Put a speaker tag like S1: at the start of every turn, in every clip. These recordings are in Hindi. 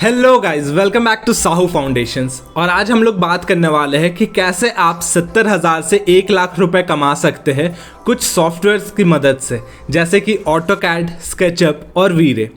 S1: Hello guys, welcome back to Sahu foundations. और आज हम लोग बात करने वाले हैं कि कैसे आप 70,000 से 1 लाख रुपए कमा सकते हैं कुछ सॉफ्टवेयर्स की मदद से, जैसे कि ऑटोकैड, स्केचअप और वीरे।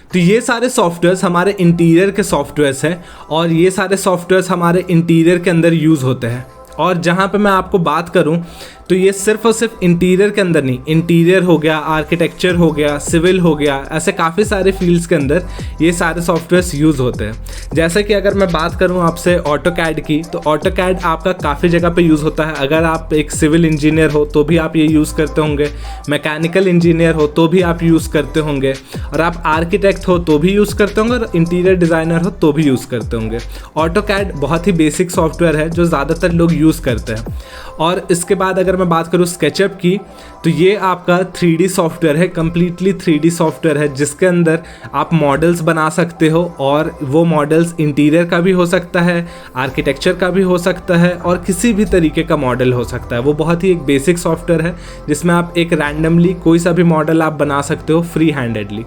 S1: तो ये सारे सॉफ्टवेयर्स हमारे इंटीरियर के सॉफ्टवेयर्स हैं और ये सारे सॉफ्टवेयर्स हमारे इंटीरियर के अंदर यूज़ होते हैं। और जहाँ पे मैं आपको बात करूँ तो ये सिर्फ और सिर्फ इंटीरियर के अंदर नहीं, इंटीरियर हो गया, आर्किटेक्चर हो गया, सिविल हो गया, ऐसे काफ़ी सारे फील्ड्स के अंदर ये सारे सॉफ्टवेयर्स यूज़ होते हैं। जैसे कि अगर मैं बात करूँ आपसे ऑटोकैड की, तो ऑटोकैड आपका काफ़ी जगह पे यूज़ होता है। अगर आप एक सिविल इंजीनियर हो तो भी आप ये यूज़ करते होंगे, मैकेनिकल इंजीनियर हो तो भी आप यूज़ करते होंगे, और आप आर्किटेक्ट हो तो भी यूज़ करते होंगे, और इंटीरियर डिज़ाइनर हो तो भी यूज़ करते होंगे। ऑटोकैड बहुत ही बेसिक सॉफ्टवेयर है जो ज़्यादातर लोग यूज़ करते हैं। और इसके बाद अगर मैं बात करूँ स्केचअप की, तो ये आपका 3D सॉफ्टवेयर है, कम्प्लीटली 3D सॉफ्टवेयर है, जिसके अंदर आप मॉडल्स बना सकते हो। और वो मॉडल्स इंटीरियर का भी हो सकता है, आर्किटेक्चर का भी हो सकता है, और किसी भी तरीके का मॉडल हो सकता है। वो बहुत ही एक बेसिक सॉफ्टवेयर है जिसमें आप एक रैंडमली कोई सा भी मॉडल आप बना सकते हो फ्री हैंडेडली।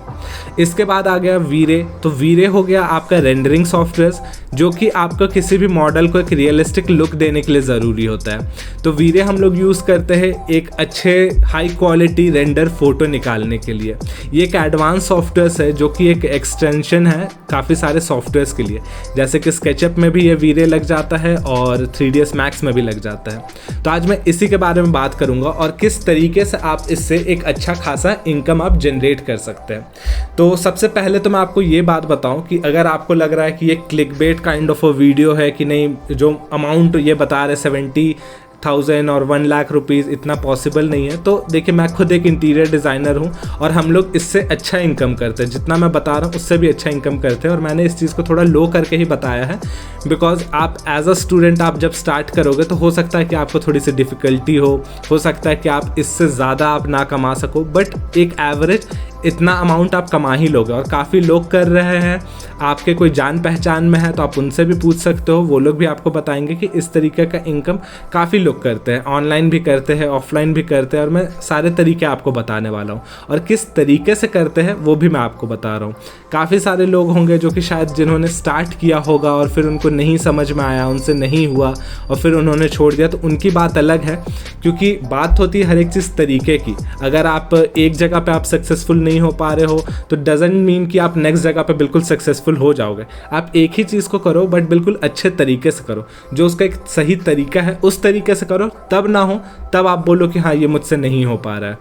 S1: इसके बाद आ गया वीरे। तो वीरे हो गया आपका रेंडरिंग सॉफ्टवेयर, जो कि आपको किसी भी मॉडल को एक रियलिस्टिक लुक देने के लिए ज़रूरी होता है। तो वीरे हम लोग यूज़ करते हैं एक अच्छे हाई क्वालिटी रेंडर फोटो निकालने के लिए। ये एक एडवांस सॉफ्टवेयर है जो कि एक एक्सटेंशन है काफ़ी सारे सॉफ्टवेयर्स के लिए, जैसे कि स्केचअप में भी ये वीरे लग जाता है और 3ds Max में भी लग जाता है। तो आज मैं इसी के बारे में बात करूंगा और किस तरीके से आप इससे एक अच्छा खासा इनकम आप जनरेट कर सकते हैं। तो सबसे पहले तो मैं आपको ये बात बताऊं कि अगर आपको लग रहा है कि ये clickbait kind of a video है कि नहीं, जो अमाउंट ये बता रहे 70,000 और 1 लाख रुपीज़, इतना पॉसिबल नहीं है। तो देखिए, मैं खुद एक इंटीरियर डिज़ाइनर हूँ और हम लोग इससे अच्छा इनकम करते हैं, जितना मैं बता रहा हूँ उससे भी अच्छा इनकम करते हैं। और मैंने इस चीज़ को थोड़ा लो करके ही बताया है, बिकॉज आप एज अ स्टूडेंट आप जब स्टार्ट करोगे तो हो सकता है कि आपको थोड़ी सी डिफ़िकल्टी हो सकता है कि आप इससे ज़्यादा आप ना कमा सको, बट एक एवरेज इतना अमाउंट आप कमा ही लोगे। और काफ़ी लोग कर रहे हैं, आपके कोई जान पहचान में है तो आप उनसे भी पूछ सकते हो, वो लोग भी आपको बताएंगे कि इस तरीके का इनकम काफ़ी लोग करते हैं, ऑनलाइन भी करते हैं, ऑफलाइन भी करते हैं। और मैं सारे तरीके आपको बताने वाला हूँ, और किस तरीके से करते हैं वो भी मैं आपको बता रहा हूँ। काफ़ी सारे लोग होंगे जो कि शायद जिन्होंने स्टार्ट किया होगा और फिर उनको नहीं समझ में आया, उनसे नहीं हुआ और फिर उन्होंने छोड़ दिया, तो उनकी बात अलग है, क्योंकि बात होती है हर एक चीज़ तरीके की। अगर आप एक जगह पे आप सक्सेसफुल नहीं हो पा रहे हो तो डजंट मीन कि आप नेक्स्ट जगह पे बिल्कुल सक्सेसफुल हो जाओगे। आप एक ही चीज़ को करो, बट बिल्कुल अच्छे तरीके से करो, जो उसका एक सही तरीका है उस तरीके से करो, तब ना हो तब आप बोलो कि हाँ ये मुझसे नहीं हो पा रहा है।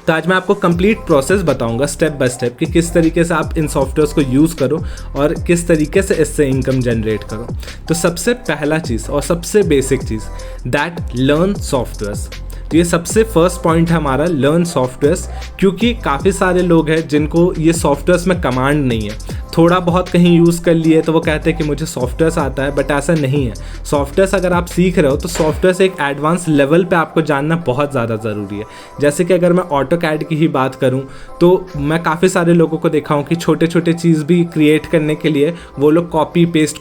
S1: तो आज मैं आपको कंप्लीट प्रोसेस बताऊंगा स्टेप बाय स्टेप कि किस तरीके से आप इन सॉफ्टवेयर्स को यूज़ करो और किस तरीके से इससे इनकम जनरेट करो। तो सबसे पहला चीज़ और सबसे basic cheese, that learn softwares. तो ये सबसे फर्स्ट पॉइंट है हमारा, लर्न सॉफ्टवेयर्स, क्योंकि काफ़ी सारे लोग हैं जिनको ये सॉफ्टवेयर्स में कमांड नहीं है। थोड़ा बहुत कहीं यूज़ कर लिए तो वो कहते हैं कि मुझे सॉफ्टवेयर्स आता है, बट ऐसा नहीं है। सॉफ्टवेयर्स अगर आप सीख रहे हो तो सॉफ्टवेयर्स एक एडवांस लेवल पे आपको जानना बहुत ज़्यादा ज़रूरी है। जैसे कि अगर मैं ऑटोकैड की ही बात करूँ तो मैं काफ़ी सारे लोगों को देखा हूँ कि छोटे छोटे चीज़ भी क्रिएट करने के लिए वो लोग कॉपी पेस्ट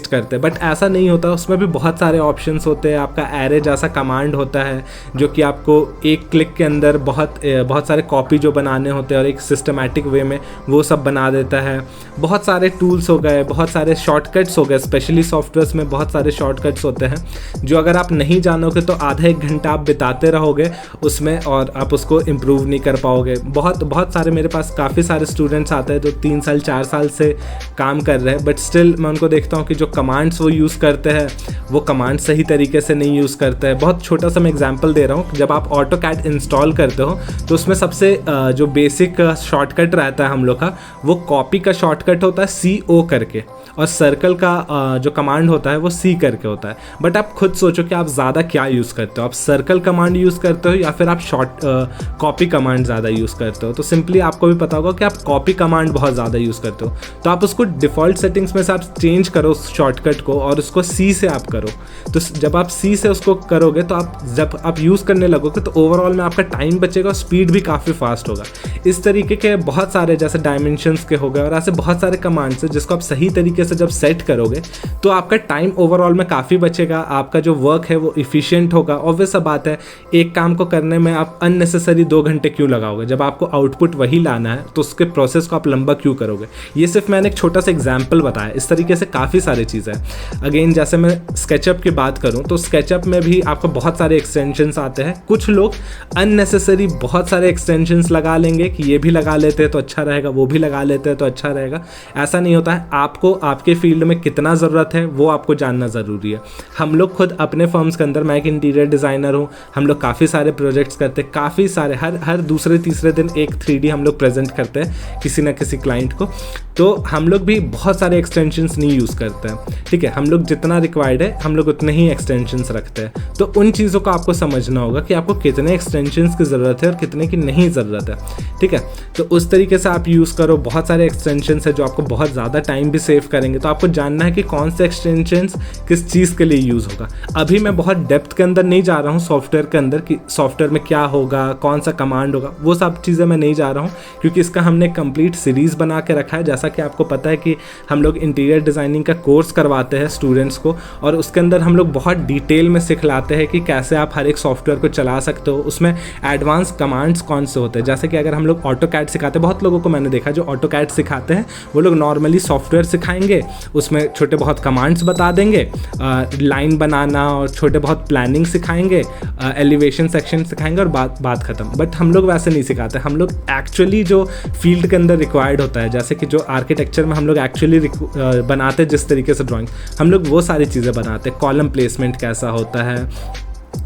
S1: करते हैं, बट ऐसा नहीं होता। उसमें भी बहुत सारे ऑप्शंस होते हैं। आपका एरे जैसा कमांड होता है जो कि आपको एक क्लिक के अंदर बहुत सारे कॉपी जो बनाने होते हैं और एक सिस्टमैटिक वे में वो सब बना देता है। बहुत सारे टूल्स हो गए, बहुत सारे शॉर्टकट्स हो गए, स्पेशली सॉफ्टवेयर्स में बहुत सारे शॉर्टकट्स होते हैं जो अगर आप नहीं जानोगे तो आधा एक घंटा आप बिताते रहोगे उसमें और आप उसको इम्प्रूव नहीं कर पाओगे। बहुत सारे मेरे पास काफ़ी सारे स्टूडेंट्स आते हैं जो 3 साल 4 साल से काम कर रहे हैं, बट स्टिल मैं उनको देखता हूँ कि जो कमांड्स वो यूज़ करते हैं वो कमांड सही तरीके से नहीं यूज़ करते हैं। बहुत छोटा सा मैं एग्जाम्पल दे रहा हूँ, जब आप ऑटोकैड इंस्टॉल करते हो तो उसमें सबसे जो बेसिक शॉर्टकट रहता है हम लोग का, वो कॉपी का शॉर्टकट होता है CO करके, और सर्कल का जो कमांड होता है वो C करके होता है। बट आप खुद सोचो कि आप ज़्यादा क्या यूज़ करते हो, आप सर्कल कमांड यूज़ करते हो या फिर आप कॉपी कमांड ज़्यादा यूज़ करते हो। तो सिंपली आपको भी पता होगा कि आप कॉपी कमांड बहुत ज़्यादा यूज़ करते हो, तो आप उसको डिफ़ॉल्ट सेटिंग्स में से आप चेंज करो शॉर्टकट को और उसको C से आप करो। तो जब आप C से उसको करोगे तो जब आप यूज़ करने लगोगे तो ओवरऑल में आपका टाइम बचेगा और स्पीड भी काफ़ी फास्ट होगा। इस तरीके के बहुत सारे जैसे डायमेंशंस के हो गए और ऐसे बहुत सारे कमांड्स हैं जिसको आप सही तरीके से जब सेट करोगे तो आपका टाइम ओवरऑल में काफ़ी बचेगा, आपका जो वर्क है वो इफ़िशिएंट होगा। ऑब्वियस सा बात है, एक काम को करने में आप अननेसेसरी 2 घंटे क्यों लगाओगे, जब आपको आउटपुट वही लाना है तो उसके प्रोसेस को आप लंबा क्यों करोगे। ये सिर्फ मैंने एक छोटा सा एग्जाम्पल बताया, इस तरीके से काफ़ी सारी चीज़ें हैं। अगेन जैसे मैं स्केचअप की बात करूँ तो स्केचअप में भी आपको बहुत सारे एक्सटेंशंस आते हैं। कुछ लोग अननेसेसरी बहुत सारे एक्सटेंशंस लगा लेंगे कि ये भी लगा लेते हैं तो अच्छा रहेगा, वो भी लगा लेते हैं तो अच्छा रहेगा। ऐसा नहीं होता है, आपको आपके फील्ड में कितना ज़रूरत है वो आपको जानना ज़रूरी है। हम लोग खुद अपने फर्म्स के अंदर, मैं एक इंटीरियर डिज़ाइनर हूँ, हम लोग काफ़ी सारे प्रोजेक्ट्स करते हैं, काफ़ी सारे हर दूसरे तीसरे दिन एक 3D हम लोग प्रेजेंट करते हैं किसी ना किसी क्लाइंट को। तो हम लोग भी बहुत सारे एक्सटेंशंस नहीं यूज़ करते हैं, ठीक है। हम लोग जितना रिक्वायर्ड है हम लोग उतने ही एक्सटेंशंस रखते हैं। तो उन चीज़ों को आपको समझना होगा कि आपको कितने एक्सटेंशंस की ज़रूरत है और कितने की नहीं ज़रूरत है, ठीक है। तो उस तरीके से आप यूज़ करो। बहुत सारे एक्सटेंशंस है जो आपको बहुत ज़्यादा टाइम भी सेव करेंगे। तो आपको जानना है कि कौन से एक्सटेंशंस किस चीज़ के लिए यूज़ होगा। अभी मैं बहुत डेप्थ के अंदर नहीं जा रहा हूँ सॉफ्टवेयर के अंदर कि सॉफ्टवेयर में क्या होगा, कौन सा कमांड होगा, वो सब चीज़ें मैं नहीं जा रहा हूँ, क्योंकि इसका हमने कंप्लीट सीरीज़ बना के रखा है। जैसा कि आपको पता है कि हम लोग इंटीरियर डिज़ाइनिंग का कोर्स करवाते हैं स्टूडेंट्स को, और उसके अंदर हम लोग बहुत डिटेल में सिखलाते हैं कि कैसे आप हर एक सॉफ्टवेयर को चला सकते हो। उसमें एडवांस कमांड्स कौन से होते हैं, जैसे कि अगर हम लोग ऑटोकैड सिखाते हैं, बहुत लोगों को मैंने देखा जो ऑटोकैड सिखाते हैं वो लोग नॉर्मली सॉफ्टवेयर सिखाएंगे, उसमें छोटे बहुत कमांड्स बता देंगे, लाइन बनाना और छोटे बहुत प्लानिंग सिखाएंगे, एलिवेशन सेक्शन सिखाएंगे और बात ख़त्म। बट हम लोग वैसे नहीं सिखाते। हम लोग एक्चुअली जो फील्ड के अंदर रिक्वायर्ड होता है, जैसे कि जो आर्किटेक्चर में हम लोग एक्चुअली बनाते हैं जिस तरीके से ड्राइंग, हम लोग वो सारी चीज़ें बनाते हैं। कॉलम प्लेसमेंट कैसा होता है,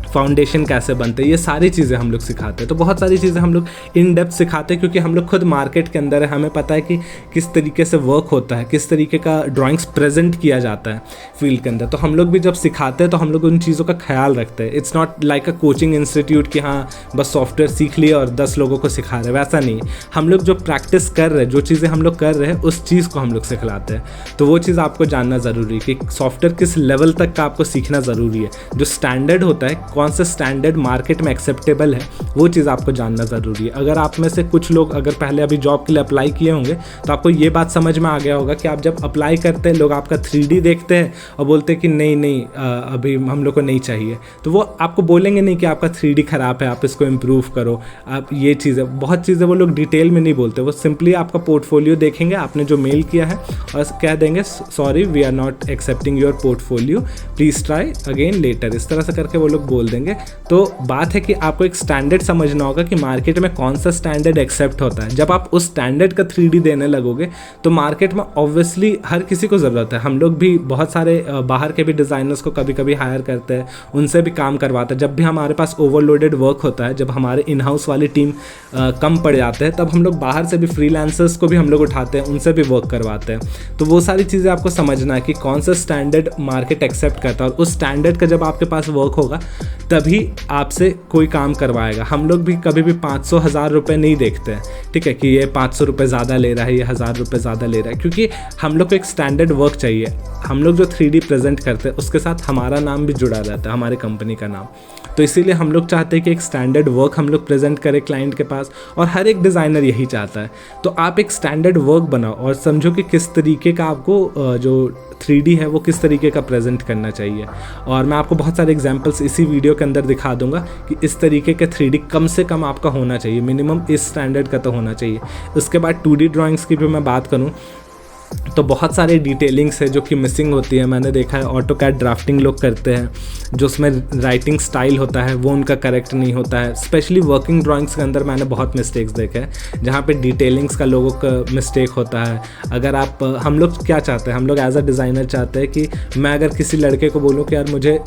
S1: फाउंडेशन कैसे बनते हैं, ये सारी चीज़ें हम लोग सिखाते हैं। तो बहुत सारी चीज़ें हम लोग इन डेप्थ सिखाते हैं, क्योंकि हम लोग खुद मार्केट के अंदर है, हमें पता है कि किस तरीके से वर्क होता है, किस तरीके का ड्राइंग्स प्रेजेंट किया जाता है फील्ड के अंदर। तो हम लोग भी जब सिखाते हैं तो हम लोग उन चीज़ों का ख्याल रखते हैं। It's not like a coaching institute कि हाँ बस सॉफ्टवेयर सीख लिए और 10 लोगों को सिखा रहे, वैसा नहीं। हम लोग जो प्रैक्टिस कर रहे हैं, जो चीज़ें हम लोग कर रहे हैं, उस चीज़ को हम लोग सिखलाते हैं। तो वो चीज़ आपको जानना ज़रूरी है कि सॉफ्टवेयर किस लेवल तक का आपको सीखना ज़रूरी है। जो स्टैंडर्ड होता है, कौन सा स्टैंडर्ड मार्केट में एक्सेप्टेबल है, वो चीज़ आपको जानना ज़रूरी है। अगर आप में से कुछ लोग अगर पहले अभी जॉब के लिए अप्लाई किए होंगे तो आपको ये बात समझ में आ गया होगा कि आप जब अप्लाई करते हैं लोग आपका 3D देखते हैं और बोलते हैं कि नहीं अभी हम लोग को नहीं चाहिए। तो वो आपको बोलेंगे नहीं कि आपका 3D ख़राब है, आप इसको इम्प्रूव करो, आप ये चीज़ें, बहुत चीज़ें वो लोग डिटेल में नहीं बोलते। वो सिंपली आपका पोर्टफोलियो देखेंगे, आपने जो मेल किया है, और कह देंगे sorry we are not accepting your portfolio, please try again later. इस तरह से करके वो लोग बोल देंगे। तो बात है कि आपको एक स्टैंडर्ड समझना होगा कि मार्केट में कौन सा स्टैंडर्ड एक्सेप्ट होता है। जब आप उस स्टैंडर्ड का 3D देने लगोगे तो मार्केट में ऑब्वियसली हर किसी को ज़रूरत है। हम लोग भी बहुत सारे बाहर के भी डिज़ाइनर्स को कभी कभी हायर करते हैं, उनसे भी काम करवाते हैं। जब भी हमारे पास ओवरलोडेड वर्क होता है, जब हमारे इन हाउस वाली टीम कम पड़ जाते हैं, तब हम लोग बाहर से भी फ्रीलांसर्स को भी हम लोग उठाते हैं, उनसे भी वर्क करवाते हैं। तो वो सारी चीज़ें आपको समझना है कि कौन सा स्टैंडर्ड मार्केट एक्सेप्ट करता है, और उस स्टैंडर्ड का जब आपके पास वर्क होगा तभी आपसे कोई काम करवाएगा। हम लोग भी कभी भी 500-1000 रुपये नहीं देखते हैं, ठीक है, कि ये 500 रुपये ज़्यादा ले रहा है, ये 1000 रुपये ज़्यादा ले रहा है, क्योंकि हम लोग को एक स्टैंडर्ड वर्क चाहिए। हम लोग जो 3D प्रेजेंट करते हैं उसके साथ हमारा नाम भी जुड़ा रहता है, हमारी कंपनी का नाम। तो इसीलिए हम लोग चाहते हैं कि एक स्टैंडर्ड वर्क हम लोग प्रेजेंट करें क्लाइंट के पास, और हर एक डिज़ाइनर यही चाहता है। तो आप एक स्टैंडर्ड वर्क बनाओ और समझो कि किस तरीके का आपको जो 3D है वो किस तरीके का प्रेजेंट करना चाहिए। और मैं आपको बहुत सारे एग्जांपल्स इसी वीडियो के अंदर दिखा दूंगा कि इस तरीके के 3D कम से कम आपका होना चाहिए, मिनिमम इस स्टैंडर्ड का तो होना चाहिए। उसके बाद 2D ड्राइंग्स की भी मैं बात करूं तो बहुत सारे डिटेलिंग्स है जो कि मिसिंग होती है। मैंने देखा है ऑटोकैड ड्राफ्टिंग लोग करते हैं, जो उसमें राइटिंग स्टाइल होता है वो उनका करेक्ट नहीं होता है। स्पेशली वर्किंग ड्राइंग्स के अंदर मैंने बहुत मिस्टेक्स देखे हैं जहाँ पे डिटेलिंग्स का लोगों का मिस्टेक होता है। अगर आप हम लोग क्या चाहते हैं, हम लोग एज अ डिज़ाइनर चाहते हैं कि मैं अगर किसी लड़के को बोलूँ कि यार मुझे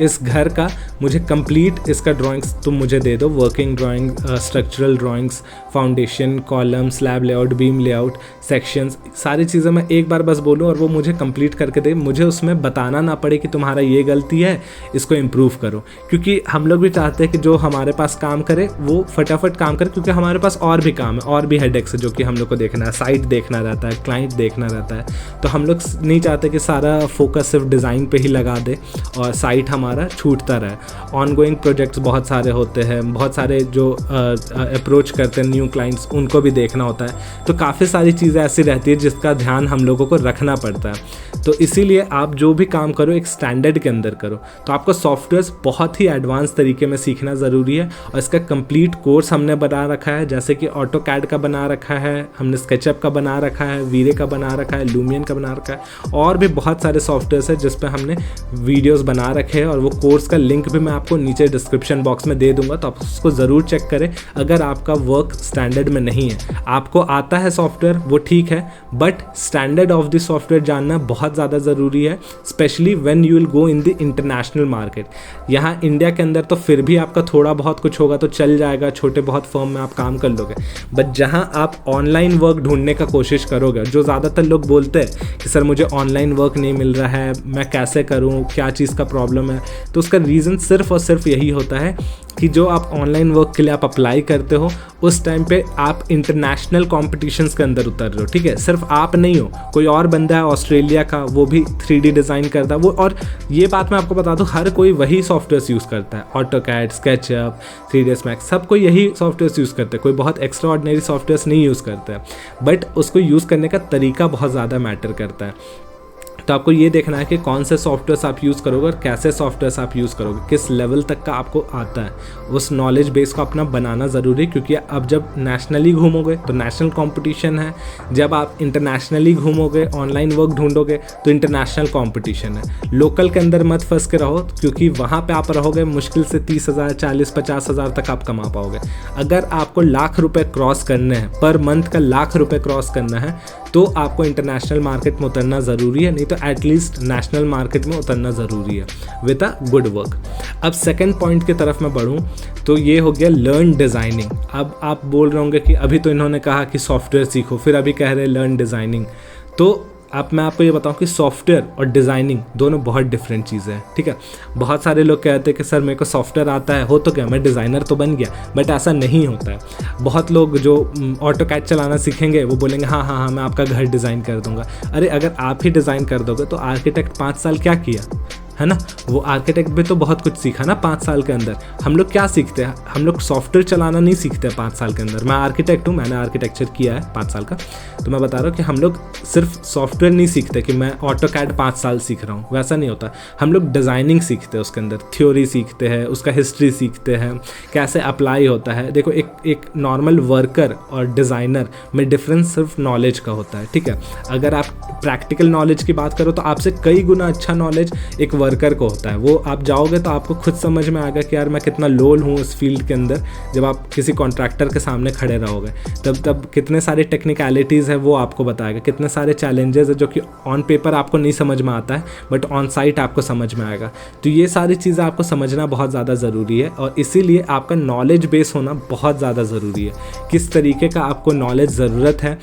S1: इस घर का मुझे कंप्लीट इसका ड्राइंग्स तुम मुझे दे दो, working drawing, structural drawings, foundation, column, slab layout, beam layout, sections, सारी चीज़ें मैं एक बार बस बोलूँ और वो मुझे कंप्लीट करके दे, मुझे उसमें बताना ना पड़े कि तुम्हारा ये गलती है, इसको इम्प्रूव करो। क्योंकि हम लोग भी चाहते हैं कि जो हमारे पास काम करे वो फटाफट काम करे, क्योंकि हमारे पास और भी काम है, और भी हेडेक्स है जो कि हम लोग को देखना है, साइट देखना रहता है, क्लाइंट देखना रहता है। तो हम लोग नहीं चाहते कि सारा फोकस सिर्फ डिज़ाइन पे ही लगा दे और साइट हमारा छूटता रहे। ऑनगोइंग प्रोजेक्ट्स बहुत सारे होते हैं, बहुत सारे जो अप्रोच करते हैं न्यू क्लाइंट्स, उनको भी देखना होता है। तो काफ़ी सारी चीज़ें ऐसी रहती है जिसका ध्यान हम लोगों को रखना पड़ता है। तो इसीलिए आप जो भी काम करो एक स्टैंडर्ड के अंदर करो। तो आपको सॉफ्टवेयर्स बहुत ही एडवांस तरीके में सीखना ज़रूरी है और इसका कंप्लीट कोर्स हमने बना रखा है, जैसे कि ऑटोकैड का बना रखा है, हमने स्केचअप का बना रखा है, वीरे का बना रखा है, लूमियन का बना रखा है, और भी बहुत सारे सॉफ्टवेयर्स है जिस पर हमने वीडियोस बना रखे हैं। और वो कोर्स का लिंक भी मैं आपको नीचे डिस्क्रिप्शन बॉक्स में दे दूंगा, तो आप उसको ज़रूर चेक करें। अगर आपका वर्क स्टैंडर्ड में नहीं है, आपको आता है सॉफ्टवेयर वो ठीक है, but standard of the software जानना बहुत ज़्यादा ज़रूरी है, specially when you will go in the international market. यहाँ इंडिया के अंदर तो फिर भी आपका थोड़ा बहुत कुछ होगा तो चल जाएगा, छोटे बहुत फर्म में आप काम कर लोगे, बट जहाँ आप ऑनलाइन वर्क ढूंढने का कोशिश करोगे, जो ज़्यादातर लोग बोलते हैं कि सर मुझे ऑनलाइन वर्क नहीं मिल रहा है, मैं कैसे करूँ, क्या चीज़ का प्रॉब्लम है, तो उसका रीज़न सिर्फ और सिर्फ यही होता है कि जो आप ऑनलाइन वर्क के लिए आप अप्लाई करते हो उस टाइम पे आप इंटरनेशनल कॉम्पिटिशन्स के अंदर उतर रहे हो। ठीक है, सिर्फ आप नहीं हो, कोई और बंदा है ऑस्ट्रेलिया का, वो भी 3D डिज़ाइन करता है वो। और ये बात मैं आपको बता दूं, हर कोई वही सॉफ्टवेयर यूज़ करता है, ऑटोकैड, स्केचअप, 3ds मैक्स, सब कोई यही सॉफ्टवेयर यूज़ करता है, कोई बहुत एक्स्ट्रा ऑर्डिनरी सॉफ्टवेयर नहीं यूज़ करता है, बट उसको यूज़ करने का तरीका बहुत ज़्यादा मैटर करता है। तो आपको ये देखना है कि कौन से सॉफ्टवेयर्स आप यूज़ करोगे और कैसे सॉफ्टवेयर्स आप यूज़ करोगे, किस लेवल तक का आपको आता है, उस नॉलेज बेस को अपना बनाना ज़रूरी है। क्योंकि अब जब नेशनली घूमोगे तो नेशनल कंपटीशन है, जब आप इंटरनेशनली घूमोगे, ऑनलाइन वर्क ढूंढोगे तो इंटरनेशनल कंपटीशन है। लोकल के अंदर मत फंस के रहो, क्योंकि वहाँ पे आप रहोगे मुश्किल से 30,000, 40-50,000 तक आप कमा पाओगे। अगर आपको लाख रुपए क्रॉस करने हैं, पर मंथ का लाख रुपए क्रॉस करना है, तो आपको इंटरनेशनल मार्केट में उतरना ज़रूरी है, नहीं तो एटलीस्ट नेशनल मार्केट में उतरना ज़रूरी है विद अ गुड वर्क। अब सेकंड पॉइंट की तरफ मैं बढ़ूँ तो ये हो गया लर्न डिज़ाइनिंग। अब आप बोल रहे होंगे कि अभी तो इन्होंने कहा कि सॉफ्टवेयर सीखो, फिर अभी कह रहे हैं लर्न डिज़ाइनिंग। तो अब मैं आपको ये बताऊं कि सॉफ्टवेयर और डिज़ाइनिंग दोनों बहुत डिफरेंट चीज़ें हैं। ठीक है, बहुत सारे लोग कहते हैं कि सर मेरे को सॉफ्टवेयर आता है, हो तो क्या मैं डिज़ाइनर तो बन गया, बट ऐसा नहीं होता है। बहुत लोग जो ऑटोकैड चलाना सीखेंगे वो बोलेंगे हाँ हाँ हाँ मैं आपका घर डिज़ाइन कर दूंगा। अरे अगर आप ही डिज़ाइन कर दोगे तो आर्किटेक्ट 5 साल क्या किया है ना, वो आर्किटेक्ट भी तो बहुत कुछ सीखा ना 5 साल के अंदर। हम लोग क्या सीखते हैं, हम लोग सॉफ्टवेयर चलाना नहीं सीखते 5 साल के अंदर। मैं आर्किटेक्ट हूँ, मैंने आर्किटेक्चर किया है 5 साल का, तो मैं बता रहा हूँ कि हम लोग सिर्फ सॉफ्टवेयर नहीं सीखते कि मैं ऑटोकैड 5 साल सीख रहा हूँ, वैसा नहीं होता। हम लोग डिज़ाइनिंग सीखते हैं, उसके अंदर थ्योरी सीखते हैं, उसका हिस्ट्री सीखते हैं, कैसे अप्लाई होता है। देखो एक नॉर्मल वर्कर और डिज़ाइनर में डिफरेंस सिर्फ नॉलेज का होता है। ठीक है, अगर आप प्रैक्टिकल नॉलेज की बात करो तो आपसे कई गुना अच्छा नॉलेज एक वर्कर को होता है। वो आप जाओगे तो आपको खुद समझ में आएगा कि यार मैं कितना लोल हूँ उस फील्ड के अंदर। जब आप किसी कॉन्ट्रैक्टर के सामने खड़े रहोगे तब कितने सारे टेक्निकलिटीज़ है वो आपको बताएगा, कितने सारे चैलेंजेस है जो कि ऑन पेपर आपको नहीं समझ में आता है बट ऑन साइट आपको समझ में आएगा। तो ये सारी चीज़ें आपको समझना बहुत ज़्यादा ज़रूरी है और इसीलिए आपका नॉलेज बेस होना बहुत ज़्यादा ज़रूरी है। किस तरीके का आपको नॉलेज ज़रूरत है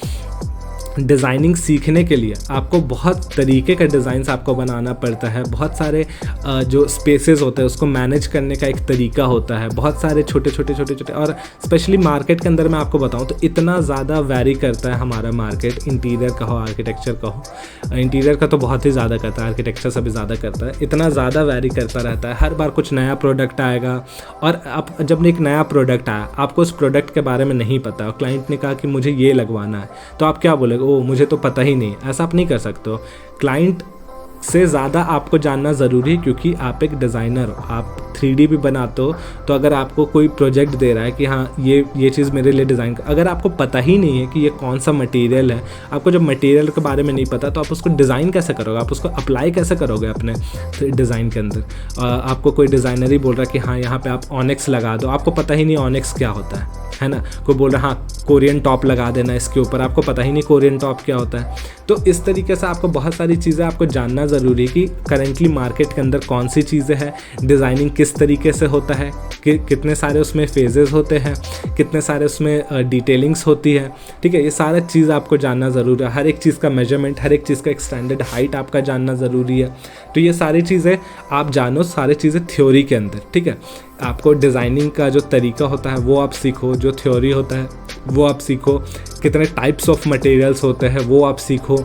S1: डिज़ाइनिंग सीखने के लिए, आपको बहुत तरीके का डिज़ाइंस आपको बनाना पड़ता है। बहुत सारे जो स्पेसेस होते हैं उसको मैनेज करने का एक तरीका होता है। बहुत सारे छोटे छोटे और स्पेशली मार्केट के अंदर मैं आपको बताऊं तो इतना ज़्यादा वैरी करता है हमारा मार्केट। इंटीरियर का हो, आर्किटेक्चर का हो, इंटीरियर का तो बहुत ही ज़्यादा करता है, आर्किटेक्चर से भी ज़्यादा करता है। इतना ज़्यादा वैरी करता रहता है, हर बार कुछ नया प्रोडक्ट आएगा और आप जब एक नया प्रोडक्ट आया, आपको उस प्रोडक्ट के बारे में नहीं पता और क्लाइंट ने कहा कि मुझे ये लगवाना है, तो आप क्या बोलेगे, ओ मुझे तो पता ही नहीं। ऐसा आप नहीं कर सकते हो। क्लाइंट से ज़्यादा आपको जानना ज़रूरी है, क्योंकि आप एक डिज़ाइनर हो, आप 3D भी बनाते हो। तो अगर आपको कोई प्रोजेक्ट दे रहा है कि हाँ ये चीज़ मेरे लिए डिज़ाइन कर, अगर आपको पता ही नहीं है कि ये कौन सा मटेरियल है, आपको जब मटेरियल के बारे में नहीं पता तो आप उसको डिज़ाइन कैसे करोगे, आप उसको अप्लाई कैसे करोगे अपने डिज़ाइन के अंदर। आपको कोई डिज़ाइनर ही बोल रहा है कि हाँ यहाँ पे आप ऑनिक्स लगा दो, आपको पता ही नहीं ऑनिक्स क्या होता है ना। कोई बोल रहा है हाँ कोरियन टॉप लगा देना इसके ऊपर, आपको पता ही नहीं कोरियन टॉप क्या होता है। तो इस तरीके से आपको बहुत सारी चीज़ें आपको जानना ज़रूरी है कि करेंटली मार्केट के अंदर कौन सी चीज़ें हैं, डिज़ाइनिंग किस तरीके से होता है, कि कितने सारे उसमें फेजेस होते हैं, कितने सारे उसमें डिटेलिंग्स होती है। ठीक है, ये सारा चीज़ आपको जानना ज़रूरी है। हर एक चीज़ का मेजरमेंट, हर एक चीज़ का एक स्टैंडर्ड हाइट आपका जानना ज़रूरी है। तो ये सारी चीज़ें आप जानो, सारी चीज़ें थ्योरी के अंदर। ठीक है, आपको डिज़ाइनिंग का जो तरीका होता है वो आप सीखो, जो थ्योरी होता है वो आप सीखो, कितने टाइप्स ऑफ मटेरियल्स होते हैं वो आप सीखो,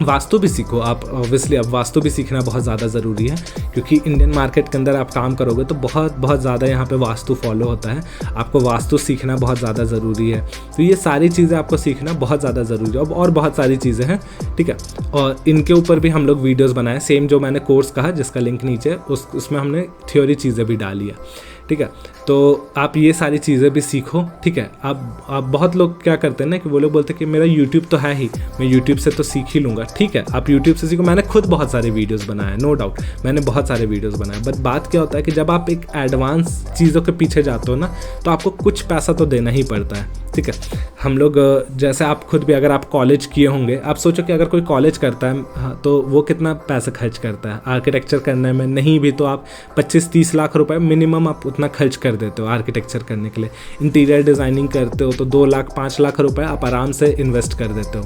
S1: वास्तु भी सीखो आप। ऑब्वियसली अब वास्तु भी सीखना बहुत ज़्यादा ज़रूरी है, क्योंकि इंडियन मार्केट के अंदर आप काम करोगे तो बहुत ज़्यादा यहाँ पे वास्तु फॉलो होता है। आपको वास्तु सीखना बहुत ज़्यादा ज़रूरी है। तो ये सारी चीज़ें आपको सीखना बहुत ज़्यादा ज़रूरी है। और बहुत सारी चीज़ें हैं, ठीक है, और इनके ऊपर भी हम लोग वीडियोज़ बनाए, सेम जो मैंने कोर्स कहा जिसका लिंक नीचे, उसमें हमने थ्योरी चीज़ें भी डाली है। ठीक है, तो आप ये सारी चीज़ें भी सीखो। ठीक है, आप बहुत लोग क्या करते हैं ना कि वो लोग बोलते हैं कि मेरा YouTube तो है ही, मैं YouTube से तो सीख ही लूँगा। ठीक है, आप YouTube से सीखो। मैंने खुद बहुत सारे वीडियोस बनाए, नो डाउट मैंने बहुत सारे वीडियोस बनाए। बट बात क्या होता है कि जब आप एक एडवांस चीज़ों के पीछे जाते हो ना, तो आपको कुछ पैसा तो देना ही पड़ता है। ठीक है, हम लोग जैसे आप खुद भी अगर आप कॉलेज किए होंगे, आप सोचो कि अगर कोई कॉलेज करता है तो वो कितना पैसा खर्च करता है आर्किटेक्चर करने में। नहीं भी तो आप 25-30 लाख रुपए मिनिमम आप उतना खर्च कर देते हो आर्किटेक्चर करने के लिए। इंटीरियर डिज़ाइनिंग करते हो तो 2 लाख 5 लाख रुपए आप आराम से इन्वेस्ट कर देते हो।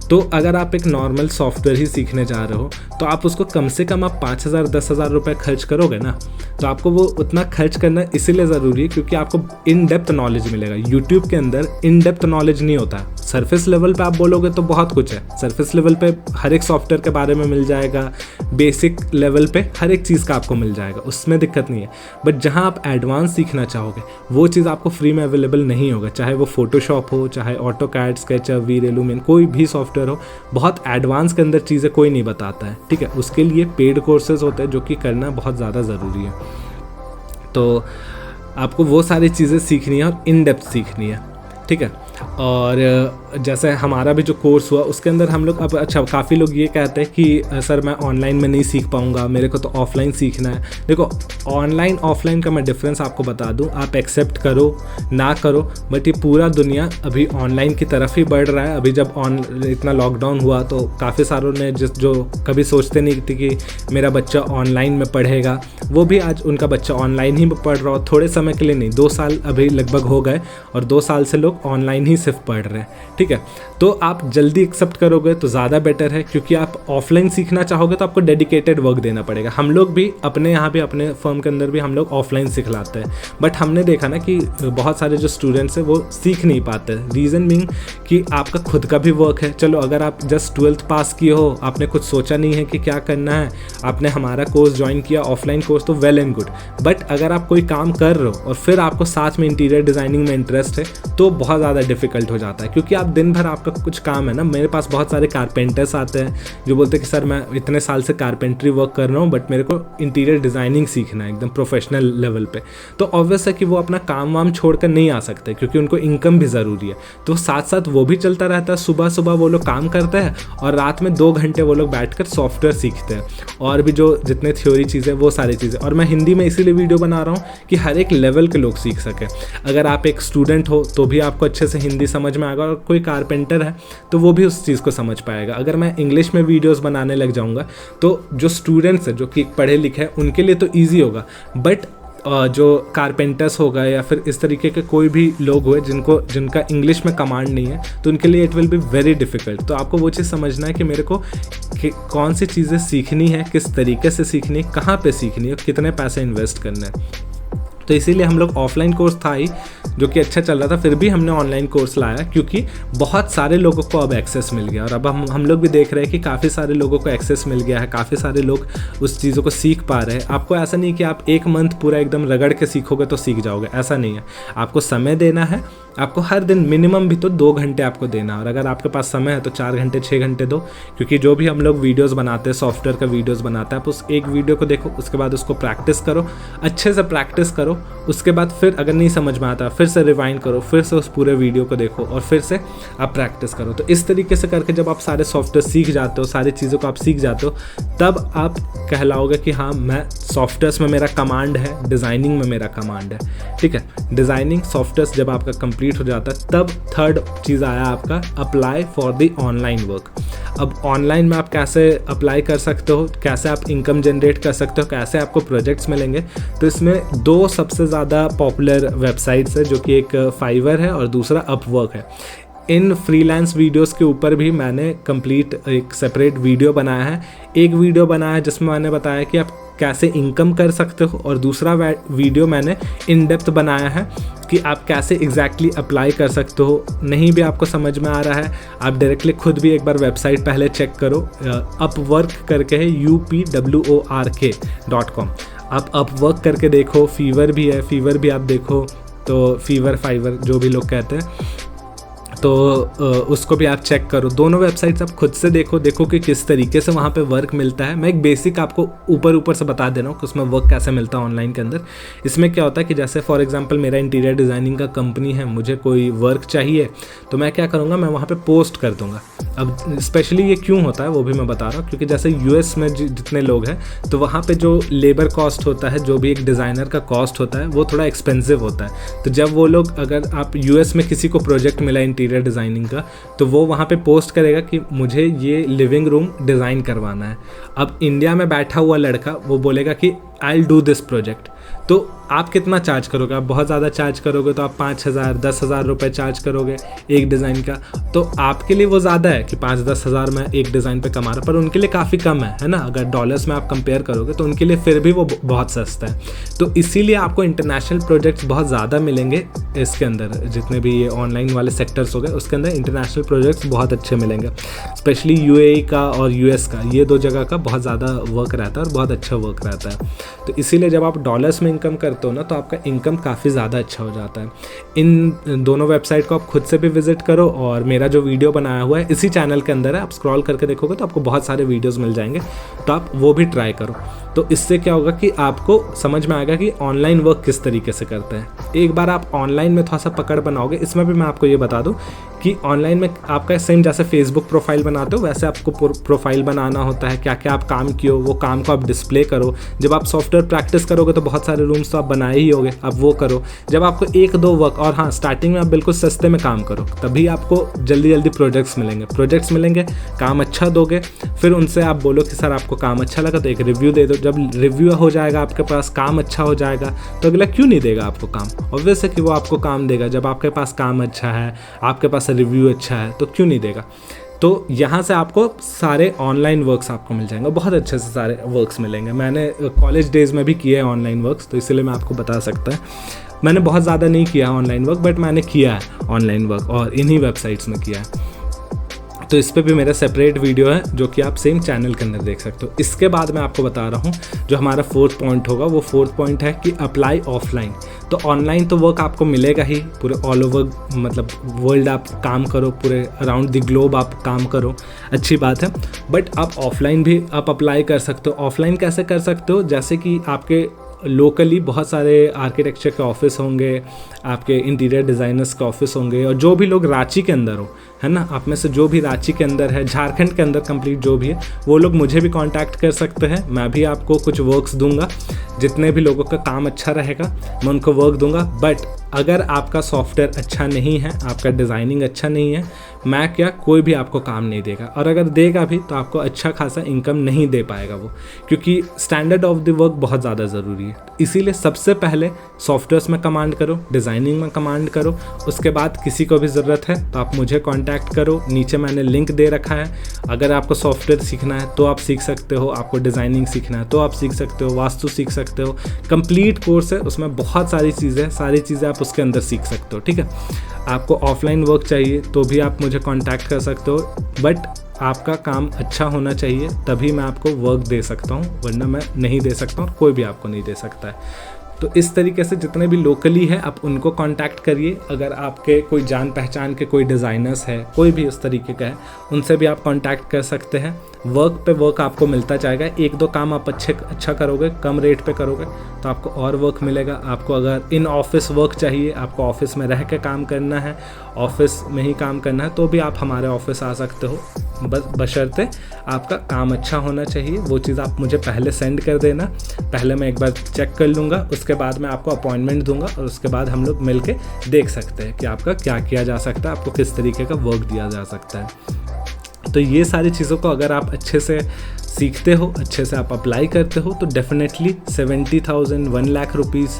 S1: तो अगर आप एक नॉर्मल सॉफ्टवेयर ही सीखने जा रहे हो तो आप उसको कम से कम आप 5,000-10,000 रुपये खर्च करोगे ना। तो आपको वो उतना खर्च करना इसीलिए ज़रूरी है क्योंकि आपको इन डेप्थ नॉलेज मिलेगा। यूट्यूब के अंदर इन डेप्थ नॉलेज नहीं होता। सरफेस लेवल पे आप बोलोगे तो बहुत कुछ है, सरफेस लेवल पे हर एक सॉफ्टवेयर के बारे में मिल जाएगा, बेसिक लेवल पे हर एक चीज़ का आपको मिल जाएगा, उसमें दिक्कत नहीं है। बट जहाँ आप एडवांस सीखना चाहोगे वो चीज़ आपको फ्री में अवेलेबल नहीं होगा, चाहे वो फोटोशॉप हो, चाहे ऑटोकैड, स्केचअप, वीरेलुमिन, कोई भी सॉफ्टवेयर हो। बहुत एडवांस के अंदर चीज़ें कोई नहीं बताता है। ठीक है, उसके लिए पेड कोर्सेज होते हैं जो कि करना बहुत ज़्यादा ज़रूरी है। तो आपको वो सारी चीज़ें सीखनी है और इन डेप्थ सीखनी है। ठीक है, और जैसे हमारा भी जो कोर्स हुआ उसके अंदर हम लोग अब अच्छा काफ़ी लोग ये कहते हैं कि सर मैं ऑनलाइन में नहीं सीख पाऊँगा, मेरे को तो ऑफलाइन सीखना है। देखो ऑनलाइन ऑफलाइन का मैं डिफरेंस आपको बता दूं, आप एक्सेप्ट करो ना करो, बट ये पूरा दुनिया अभी ऑनलाइन की तरफ ही बढ़ रहा है। अभी जब इतना लॉकडाउन हुआ तो काफ़ी सारों ने जो कभी सोचते नहीं थी कि मेरा बच्चा ऑनलाइन में पढ़ेगा, वो भी आज उनका बच्चा ऑनलाइन ही पढ़ रहा हो। थोड़े समय के लिए नहीं, 2 साल अभी लगभग हो गए और 2 साल से लोग ऑनलाइन ही सिर्फ पढ़ रहे हैं। ठीक है, तो आप जल्दी एक्सेप्ट करोगे तो ज़्यादा बेटर है, क्योंकि आप ऑफलाइन सीखना चाहोगे तो आपको डेडिकेटेड वर्क देना पड़ेगा। हम लोग भी अपने यहाँ पे अपने फर्म के अंदर भी हम लोग ऑफलाइन सिखलाते हैं, बट हमने देखा ना कि बहुत सारे जो स्टूडेंट्स हैं वो सीख नहीं पाते। रीज़न बीइंग कि आपका खुद का भी वर्क है। चलो अगर आप जस्ट 12th पास किए हो, आपने कुछ सोचा नहीं है कि क्या करना है, आपने हमारा कोर्स ज्वाइन किया ऑफलाइन कोर्स, तो वेल एंड गुड। बट अगर आप कोई काम कर रहे हो और फिर आपको साथ में इंटीरियर डिज़ाइनिंग में इंटरेस्ट है तो बहुत ज़्यादा डिफिकल्ट हो जाता है, क्योंकि आप दिन भर आपका कुछ काम है ना। मेरे पास बहुत सारे कारपेंटर्स आते हैं जो बोलते हैं कि सर मैं इतने साल से कारपेंट्री वर्क कर रहा हूँ बट मेरे को इंटीरियर डिज़ाइनिंग सीखना है एकदम प्रोफेशनल लेवल पे। तो ऑब्वियस है कि वो अपना काम वाम छोड़कर नहीं आ सकते, क्योंकि उनको इनकम भी ज़रूरी है। तो साथ साथ वो भी चलता रहता है। सुबह सुबह वो लोग काम करते हैं और रात में 2 घंटे वो लोग बैठकर सॉफ्टवेयर सीखते हैं, और भी जो जितने थ्योरी चीज़ें वो सारी चीज़ें। और मैं हिंदी में इसीलिए वीडियो बना रहा हूँ कि हर एक लेवल के लोग सीख सकें। अगर आप एक स्टूडेंट हो तो भी आपको अच्छे से हिंदी समझ में आएगा, और कोई कारपेंटर है तो वो भी उस चीज़ को समझ पाएगा। अगर मैं इंग्लिश में वीडियोस बनाने लग जाऊंगा तो जो स्टूडेंट्स हैं जो कि पढ़े लिखे हैं उनके लिए तो ईजी होगा, बट जो कारपेंटर्स हो गए या फिर इस तरीके के कोई भी लोग हुए जिनका इंग्लिश में कमांड नहीं है, तो उनके लिए it will be very difficult. तो आपको वो चीज़ समझना है कि मेरे को कौन सी चीज़ें सीखनी है, किस तरीके से सीखनी है, कहाँ पे सीखनी है, कितने पैसे इन्वेस्ट करने हैं। तो इसीलिए हम लोग ऑफलाइन कोर्स था ही जो कि अच्छा चल रहा था, फिर भी हमने ऑनलाइन कोर्स लाया क्योंकि बहुत सारे लोगों को अब एक्सेस मिल गया। और अब हम लोग भी देख रहे हैं कि काफ़ी सारे लोगों को एक्सेस मिल गया है, काफ़ी सारे लोग उस चीज़ों को सीख पा रहे हैं। आपको ऐसा नहीं कि आप एक मंथ पूरा एकदम रगड़ के सीखोगे तो सीख जाओगे, ऐसा नहीं है। आपको समय देना है, आपको हर दिन मिनिमम भी तो 2 घंटे आपको देना है, और अगर आपके पास समय है तो 4 घंटे 6 घंटे दो। क्योंकि जो भी हम लोग वीडियोस बनाते हैं, सॉफ्टवेयर का वीडियोस बनाते हैं, आप उस एक वीडियो को देखो, उसके बाद उसको प्रैक्टिस करो, अच्छे से प्रैक्टिस करो। उसके बाद फिर अगर नहीं समझ में आता फिर से रिवाइंड करो, फिर से उस पूरे वीडियो को देखो और फिर से आप प्रैक्टिस करो। तो इस तरीके से करके जब आप सारे सॉफ्टवेयर सीख जाते हो, सारी चीज़ों को आप सीख जाते हो, तब आप कहलाओगे कि हाँ, मैं सॉफ्टवेयर्स में मेरा कमांड है, डिज़ाइनिंग में मेरा कमांड है। ठीक है, डिज़ाइनिंग सॉफ्टवेयर जब आपका कंप्लीट हो जाता है, तब थर्ड चीज़ आया आपका apply for the online work. अब ऑनलाइन में आप कैसे अप्लाई कर सकते हो, कैसे आप इनकम जनरेट कर सकते हो, कैसे आपको प्रोजेक्ट्स मिलेंगे। तो इसमें 2 सबसे ज़्यादा पॉपुलर वेबसाइट्स है, जो कि एक फाइवर है और दूसरा अपवर्क है। इन फ्रीलांस वीडियोस के ऊपर भी मैंने कंप्लीट एक सेपरेट वीडियो बनाया है। एक वीडियो बनाया है जिसमें मैंने बताया कि आप कैसे इनकम कर सकते हो, और दूसरा वीडियो मैंने इन डेप्थ बनाया है कि आप कैसे एग्जैक्टली अप्लाई कर सकते हो। नहीं भी आपको समझ में आ रहा है, आप डायरेक्टली खुद भी एक बार वेबसाइट पहले चेक करो, अपवर्क करके है, upwork.com। आप अपवर्क करके देखो, फीवर भी है, फीवर भी आप देखो, तो फीवर फाइवर जो भी लोग कहते हैं, तो उसको भी आप चेक करो। दोनों वेबसाइट्स आप खुद से देखो कि किस तरीके से वहाँ पे वर्क मिलता है। मैं एक बेसिक आपको ऊपर से बता दे रहा हूँ कि उसमें वर्क कैसे मिलता है ऑनलाइन के अंदर। इसमें क्या होता है कि जैसे फॉर एग्जांपल मेरा इंटीरियर डिज़ाइनिंग का कंपनी है, मुझे कोई वर्क चाहिए, तो मैं क्या करूँगा, मैं वहाँ पर पोस्ट कर दूँगा। अब स्पेशली ये क्यों होता है वो भी मैं बता रहा हूँ, क्योंकि जैसे यूएस में जितने लोग हैं, तो वहाँ पे जो लेबर कॉस्ट होता है, जो भी एक डिज़ाइनर का कॉस्ट होता है, वो थोड़ा एक्सपेंसिव होता है। तो जब वो लोग, अगर आप यूएस में किसी को प्रोजेक्ट मिला इंटीरियर डिज़ाइनिंग का, तो वो वहाँ पे पोस्ट करेगा कि मुझे ये लिविंग रूम डिज़ाइन करवाना है। अब इंडिया में बैठा हुआ लड़का वो बोलेगा कि I will do this project, तो आप कितना चार्ज करोगे? आप बहुत ज़्यादा चार्ज करोगे तो आप 5,000 10,000 रुपये चार्ज करोगे एक डिज़ाइन का। तो आपके लिए वो ज़्यादा है कि 5-10 हज़ार में एक डिज़ाइन पे कमा रहा, पर उनके लिए काफ़ी कम है ना। अगर डॉलर्स में आप कंपेयर करोगे तो उनके लिए फिर भी वो बहुत सस्ता है। तो इसीलिए आपको इंटरनेशनल प्रोजेक्ट्स बहुत ज़्यादा मिलेंगे इसके अंदर, जितने भी ये ऑनलाइन वाले सेक्टर्स हो गए उसके अंदर इंटरनेशनल प्रोजेक्ट्स बहुत अच्छे मिलेंगे। स्पेशली यूएई का और यूएस का, ये 2 जगह का बहुत ज़्यादा वर्क रहता है और बहुत अच्छा वर्क रहता है। तो इसीलिए जब आप डॉलर्स में इनकम करते हो ना, तो आपका इनकम काफ़ी ज़्यादा अच्छा हो जाता है। इन दोनों वेबसाइट को आप खुद से भी विजिट करो, और मेरा जो वीडियो बनाया हुआ है इसी चैनल के अंदर है, आप स्क्रॉल करके देखोगे तो आपको बहुत सारे वीडियोस मिल जाएंगे, तो आप वो भी ट्राई करो। तो इससे क्या होगा कि आपको समझ में आएगा कि ऑनलाइन वर्क किस तरीके से करते हैं। एक बार आप ऑनलाइन में थोड़ा सा पकड़ बनाओगे, इसमें भी मैं आपको ये बता दूं कि ऑनलाइन में आपका सेम जैसे फेसबुक प्रोफाइल बनाते हो वैसे आपको प्रोफाइल बनाना होता है। क्या क्या आप काम किए हो वो काम को आप डिस्प्ले करो। जब आप सॉफ्टवेयर प्रैक्टिस करोगे तो बहुत सारे रूम्स तो आप बनाए ही होगे, आप वो करो। जब आपको 1-2 वर्क, और हाँ, स्टार्टिंग में आप बिल्कुल सस्ते में काम करो, तभी आपको जल्दी जल्दी प्रोजेक्ट्स मिलेंगे, काम अच्छा दोगे, फिर उनसे आप बोलो कि सर आपको काम अच्छा लगा तो एक रिव्यू दे दो। जब रिव्यू हो जाएगा आपके पास, काम अच्छा हो जाएगा, तो अगला क्यों नहीं देगा आपको काम? ऑब्वियस है कि वो आपको काम देगा। जब आपके पास काम अच्छा है, आपके पास रिव्यू अच्छा है, तो क्यों नहीं देगा? तो यहाँ से आपको सारे ऑनलाइन वर्क्स आपको मिल जाएंगे, बहुत अच्छे से सारे वर्क्स मिलेंगे। मैंने कॉलेज डेज़ में भी किए हैं ऑनलाइन वर्क्स, तो इसलिए मैं आपको बता सकता है। मैंने बहुत ज़्यादा नहीं किया ऑनलाइन वर्क, बट मैंने किया है ऑनलाइन वर्क और इन्हीं वेबसाइट्स में किया है। तो इस पर भी मेरा सेपरेट वीडियो है जो कि आप सेम चैनल के अंदर देख सकते हो। इसके बाद मैं आपको बता रहा हूँ जो हमारा 4th पॉइंट होगा, वो 4th पॉइंट है कि अप्लाई ऑफलाइन। तो ऑनलाइन तो वर्क आपको मिलेगा ही, पूरे ऑल ओवर मतलब वर्ल्ड आप काम करो, पूरे अराउंड द ग्लोब आप काम करो, अच्छी बात है। बट आप ऑफलाइन भी आप अप्लाई कर सकते हो। ऑफलाइन कैसे कर सकते हो? जैसे कि आपके लोकली बहुत सारे आर्किटेक्चर के ऑफिस होंगे, आपके इंटीरियर डिज़ाइनर्स के ऑफिस होंगे, और जो भी लोग रांची के अंदर हो, है ना, आप में से जो भी रांची के अंदर है, झारखंड के अंदर कंप्लीट जो भी है, वो लोग मुझे भी कांटेक्ट कर सकते हैं। मैं भी आपको कुछ वर्क्स दूंगा, जितने भी लोगों का काम अच्छा रहेगा मैं उनको वर्क दूंगा। बट अगर आपका सॉफ्टवेयर अच्छा नहीं है, आपका डिज़ाइनिंग अच्छा नहीं है, मैं क्या, कोई भी आपको काम नहीं देगा। और अगर देगा भी तो आपको अच्छा खासा इनकम नहीं दे पाएगा वो, क्योंकि स्टैंडर्ड ऑफ द वर्क बहुत ज़्यादा ज़रूरी है। इसीलिए सबसे पहले सॉफ्टवेयर्स में कमांड करो, डिज़ाइनिंग में कमांड करो, उसके बाद किसी को भी ज़रूरत है तो आप मुझे कॉन्टैक्ट कांटेक्ट करो, नीचे मैंने लिंक दे रखा है। अगर आपको सॉफ्टवेयर सीखना है तो आप सीख सकते हो, आपको डिज़ाइनिंग सीखना है तो आप सीख सकते हो, वास्तु सीख सकते हो। कंप्लीट कोर्स है, उसमें बहुत सारी चीज़ें आप उसके अंदर सीख सकते हो, ठीक है। आपको ऑफलाइन वर्क चाहिए तो भी आप मुझे कांटेक्ट कर सकते हो, बट आपका काम अच्छा होना चाहिए, तभी मैं आपको वर्क दे सकता हूँ, वरना मैं नहीं दे सकता हूँ, कोई भी आपको नहीं दे सकता है। तो इस तरीके से जितने भी लोकली हैं आप उनको कांटेक्ट करिए। अगर आपके कोई जान पहचान के कोई डिज़ाइनर्स है, कोई भी उस तरीके का है, उनसे भी आप कांटेक्ट कर सकते हैं। वर्क पे वर्क आपको मिलता जाएगा। एक दो काम आप अच्छा करोगे, कम रेट पे करोगे तो आपको और वर्क मिलेगा। आपको अगर इन ऑफिस वर्क चाहिए, आपको ऑफिस में रह के काम करना है, ऑफिस में ही काम करना है, तो भी आप हमारे ऑफिस आ सकते हो, बशर्ते आपका काम अच्छा होना चाहिए। वो चीज़ आप मुझे पहले सेंड कर देना, पहले मैं एक बार चेक कर लूँगा, उसके बाद मैं आपको अपॉइंटमेंट दूंगा और उसके बाद हम लोग मिल के देख सकते हैं कि आपका क्या किया जा सकता है, आपको किस तरीके का वर्क दिया जा सकता है। तो ये सारी चीज़ों को अगर आप अच्छे से सीखते हो, अच्छे से आप अप्लाई करते हो, तो डेफिनेटली 70,000 1 लाख रुपीज़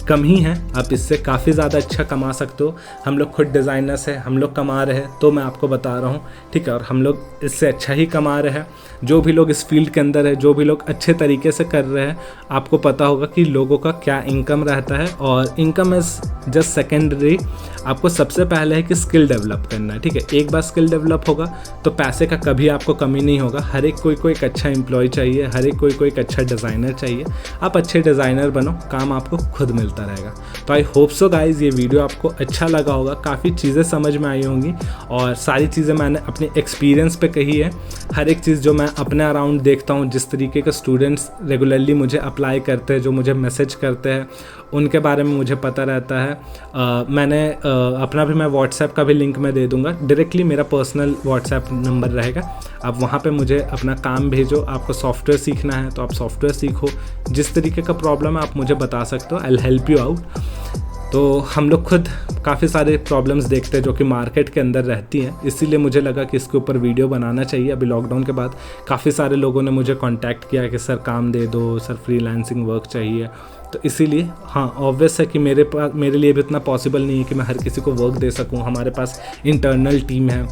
S1: कम ही है। आप इससे काफ़ी ज़्यादा अच्छा कमा सकते हो। हम लोग खुद डिज़ाइनर्स हैं, हम लोग कमा रहे हैं, तो मैं आपको बता रहा हूँ, ठीक है। और हम लोग इससे अच्छा ही कमा रहे हैं। जो भी लोग इस फील्ड के अंदर है, जो भी लोग अच्छे तरीके से कर रहे हैं, आपको पता होगा कि लोगों का क्या इनकम रहता है। और इनकम इज़ जस्ट सेकेंडरी। आपको सबसे पहले है कि स्किल डेवलप करना है, ठीक है। एक बार स्किल डेवलप होगा तो पैसे का कभी आपको कमी नहीं होगा। हर एक कोई एक अच्छा एम्प्लॉय चाहिए, हर एक कोई एक अच्छा डिज़ाइनर चाहिए। आप अच्छे डिज़ाइनर बनो, काम आपको खुद मिलता रहेगा। तो आई होप सो गाइज ये वीडियो आपको अच्छा लगा होगा, काफ़ी चीज़ें समझ में आई होंगी और सारी चीज़ें मैंने अपने एक्सपीरियंस पे कही है। हर एक चीज़ जो मैं अपने अराउंड देखता हूँ, जिस तरीके के स्टूडेंट्स रेगुलरली मुझे अप्लाई करते हैं, जो मुझे मैसेज करते हैं, उनके बारे में मुझे पता रहता है। मैंने अपना भी मैं व्हाट्सएप का भी लिंक मैं दे दूंगा। डायरेक्टली मेरा पर्सनल व्हाट्सएप नंबर रहेगा, आप वहाँ पे मुझे अपना काम भेजो। आपको सॉफ्टवेयर सीखना है तो आप सॉफ्टवेयर सीखो, जिस तरीके का प्रॉब्लम है आप मुझे बता सकते हो, I will help you out. तो हम लोग खुद काफ़ी सारे प्रॉब्लम्स देखते हैं जो कि मार्केट के अंदर रहती हैं, इसीलिए मुझे लगा कि इसके ऊपर वीडियो बनाना चाहिए। अभी लॉकडाउन के बाद काफ़ी सारे लोगों ने मुझे कांटेक्ट किया कि सर काम दे दो, सर फ्रीलांसिंग वर्क चाहिए। तो इसीलिए हाँ, ऑब्वियस है कि मेरे लिए भी इतना पॉसिबल नहीं है कि मैं हर किसी को वर्क दे सकूं। हमारे पास इंटरनल टीम है,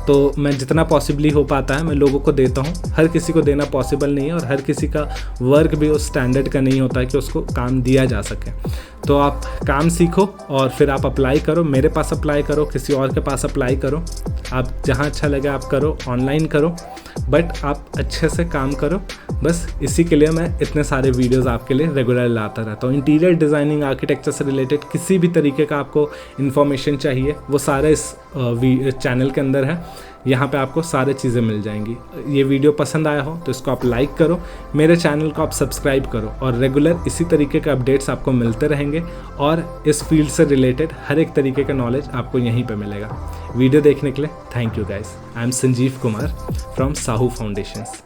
S1: तो मैं जितना पॉसिबली हो पाता है मैं लोगों को देता हूँ। हर किसी को देना पॉसिबल नहीं है और हर किसी का वर्क भी उस स्टैंडर्ड का नहीं होता है कि उसको काम दिया जा सके। तो आप काम सीखो और फिर आप अप्लाई करो। मेरे पास अप्लाई करो, किसी और के पास अप्लाई करो, आप जहाँ अच्छा लगे आप करो, ऑनलाइन करो, बट आप अच्छे से काम करो। बस इसी के लिए मैं इतने सारे वीडियोस आपके लिए रेगुलर लाता रहता हूँ। इंटीरियर डिज़ाइनिंग, आर्किटेक्चर से रिलेटेड किसी भी तरीके का आपको इन्फॉर्मेशन चाहिए, वो सारा इस चैनल के अंदर है। यहाँ पे आपको सारी चीज़ें मिल जाएंगी। ये वीडियो पसंद आया हो तो इसको आप लाइक करो, मेरे चैनल को आप सब्सक्राइब करो और रेगुलर इसी तरीके के अपडेट्स आपको मिलते रहेंगे और इस फील्ड से रिलेटेड हर एक तरीके का नॉलेज आपको यहीं पे मिलेगा। वीडियो देखने के लिए thank you guys. I am Sanjeev Kumar from Sahu foundations.